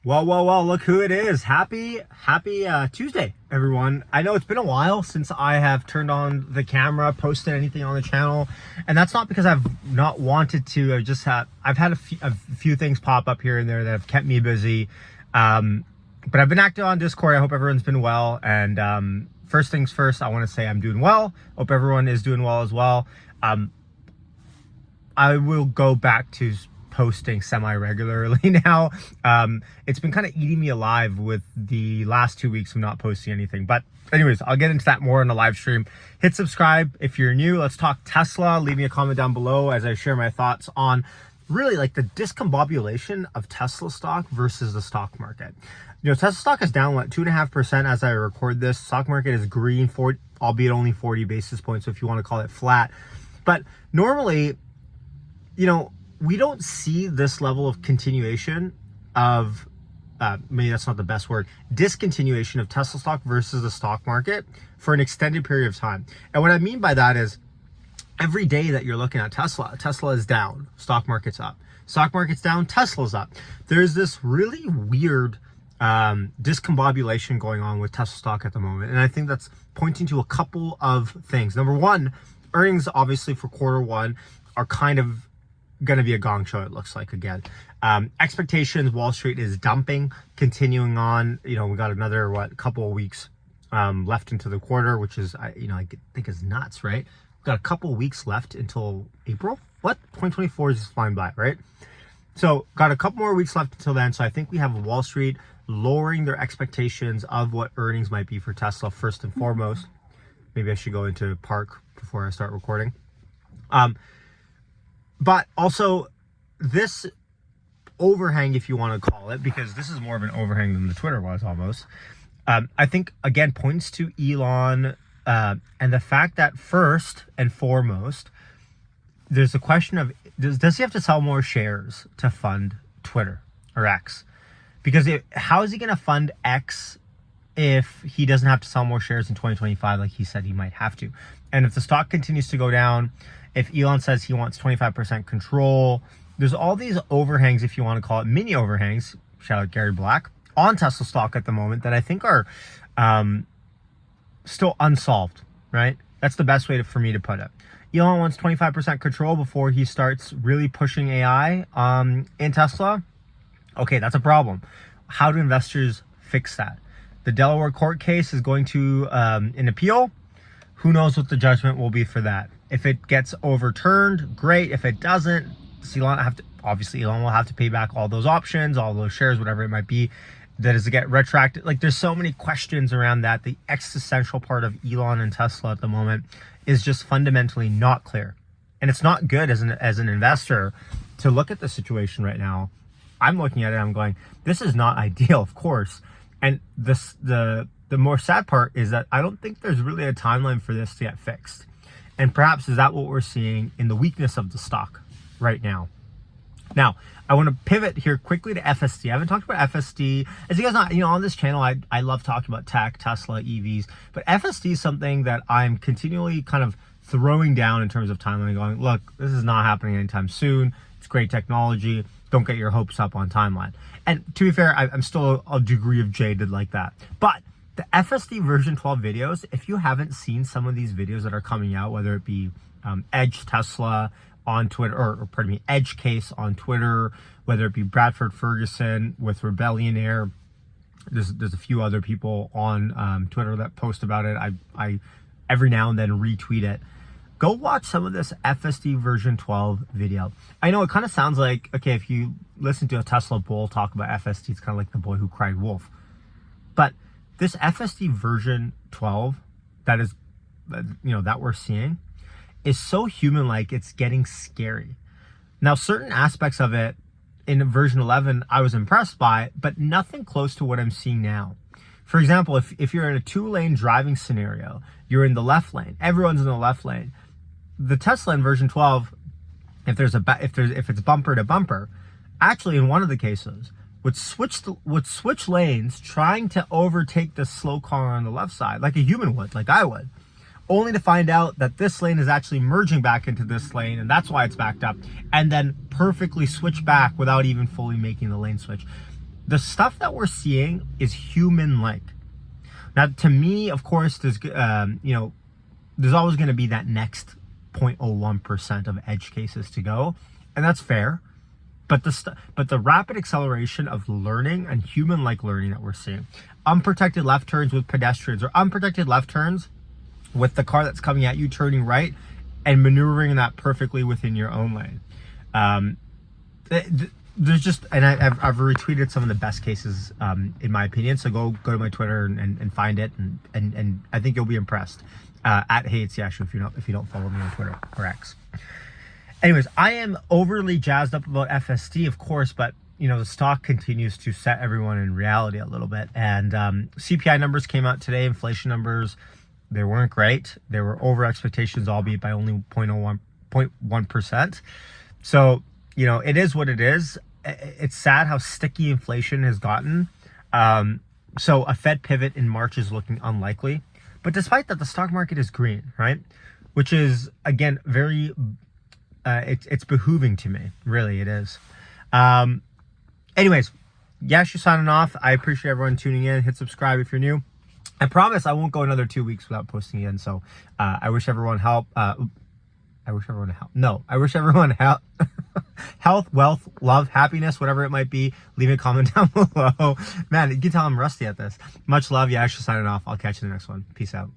Well, look who it is. Happy Tuesday, everyone. I know it's been a while since I have turned on the camera, posted anything on the channel, and that's not because I've not wanted to. I've had a few things pop up here and there that have kept me busy. But I've been active on Discord. I hope everyone's been well. And first things first, I want to say I'm doing well. Hope everyone is doing well as well. I will go back to posting semi-regularly now. It's been kind of eating me alive with the last 2 weeks of not posting anything. But anyways, I'll get into that more in the live stream. Hit subscribe if you're new. Let's talk Tesla. Leave me a comment down below as I share my thoughts on really like the discombobulation of Tesla stock versus the stock market. You know, Tesla stock is down, 2.5% as I record this. Stock market is green, albeit only 40 basis points, so if you want to call it flat. But normally, you know, we don't see this level of continuation of, maybe that's not the best word, discontinuation of Tesla stock versus the stock market for an extended period of time. And what I mean by that is every day that you're looking at Tesla is down, stock market's up. Stock market's down, Tesla's up. There's this really weird discombobulation going on with Tesla stock at the moment. And I think that's pointing to a couple of things. Number one, earnings obviously for quarter one are kind of going to be a gong show, it looks like, again. Expectations, Wall Street is dumping, continuing on. You know, we got another couple of weeks left into the quarter, which is I think is nuts, right? We've got a couple of weeks left until April. 2024 is just flying by, right? So got a couple more weeks left until then. So I think we have Wall Street lowering their expectations of what earnings might be for Tesla first and foremost. Maybe I should go into park before I start recording. But also this overhang, if you want to call it, because this is more of an overhang than the Twitter was almost, I think, again, points to Elon and the fact that first and foremost, there's a question of, does he have to sell more shares to fund Twitter or X? Because how is he going to fund X if he doesn't have to sell more shares in 2025 like he said he might have to? And if the stock continues to go down, if Elon says he wants 25% control, there's all these overhangs, if you want to call it mini overhangs, shout out Gary Black, on Tesla stock at the moment that I think are still unsolved, right? That's the best way for me to put it. Elon wants 25% control before he starts really pushing AI in Tesla. Okay, that's a problem. How do investors fix that? The Delaware court case is going to an appeal. Who knows what the judgment will be for that? If it gets overturned, great. If it doesn't, Elon will have to pay back all those options, all those shares, whatever it might be. Does it get retracted? Like, there's so many questions around that. The existential part of Elon and Tesla at the moment is just fundamentally not clear. And it's not good as an investor to look at the situation right now. I'm looking at it, I'm going, this is not ideal, of course. And the more sad part is that I don't think there's really a timeline for this to get fixed. And perhaps is that what we're seeing in the weakness of the stock right now? Now, I want to pivot here quickly to FSD. I haven't talked about FSD. As you guys know, on this channel, I love talking about tech, Tesla, EVs. But FSD is something that I'm continually kind of throwing down in terms of timeline, going, look, this is not happening anytime soon. It's great technology. Don't get your hopes up on timeline. And to be fair, I'm still a degree of jaded like that. But the FSD version 12 videos, if you haven't seen some of these videos that are coming out, whether it be Edge Tesla on Twitter, or pardon me, Edge Case on Twitter, whether it be Bradford Ferguson with Rebellionaire, there's a few other people on Twitter that post about it. I every now and then retweet it. Go watch some of this FSD version 12 video. I know it kind of sounds like, okay, if you listen to a Tesla bull talk about FSD, it's kind of like the boy who cried wolf. But this FSD version 12 that we're seeing is so human-like, it's getting scary. Now, certain aspects of it in version 11, I was impressed by, but nothing close to what I'm seeing now. For example, if you're in a 2-lane driving scenario, you're in the left lane, everyone's in the left lane. The Tesla in version 12, if it's bumper to bumper, actually in one of the cases, would switch lanes trying to overtake the slow car on the left side, like a human would, like I would, only to find out that this lane is actually merging back into this lane, and that's why it's backed up, and then perfectly switch back without even fully making the lane switch. the stuff that we're seeing is human-like. Now, to me, of course, there's there's always going to be that next 0.01% of edge cases to go, and that's fair. But the rapid acceleration of learning and human-like learning that we're seeing, unprotected left turns with pedestrians, or unprotected left turns with the car that's coming at you turning right and maneuvering that perfectly within your own lane. There's just, and I've retweeted some of the best cases in my opinion. So go to my Twitter and find it, and I think you'll be impressed. At HeyIt'sYashu if you don't follow me on Twitter or X. Anyways, I am overly jazzed up about FSD, of course, but the stock continues to set everyone in reality a little bit. And CPI numbers came out today, inflation numbers, they weren't great. They were over expectations, albeit by only 0.1%. So, it is what it is. It's sad how sticky inflation has gotten. So a Fed pivot in March is looking unlikely. But despite that, the stock market is green, right? Which is, again, very, it's behooving to me. Really, it is. Anyways, Yashu signing off. I appreciate everyone tuning in. Hit subscribe if you're new. I promise I won't go another 2 weeks without posting again. So I wish everyone health, wealth, love, happiness, whatever it might be. Leave a comment down below. Man, you can tell I'm rusty at this. Much love. Yashu signing off. I'll catch you in the next one. Peace out.